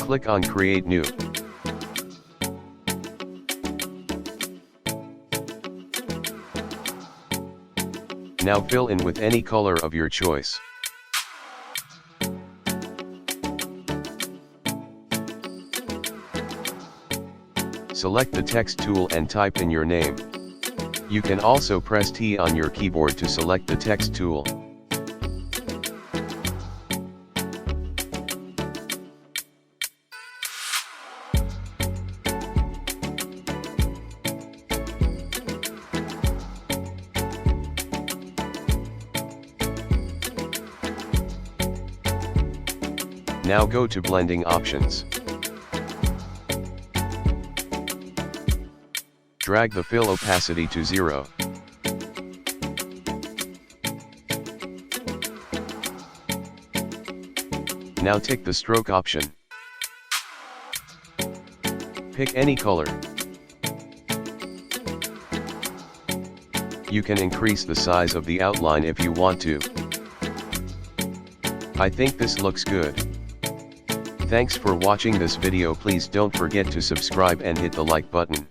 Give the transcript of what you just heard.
Click on Create New. Now fill in with any color of your choice. Select the text tool and type in your name. You can also press T on your keyboard to select the text tool. Now go to blending options. Drag the fill opacity to 0. Now tick the stroke option. Pick any color. You can increase the size of the outline if you want to. I think this looks good. Thanks for watching this video. Please don't forget to subscribe and hit the like button.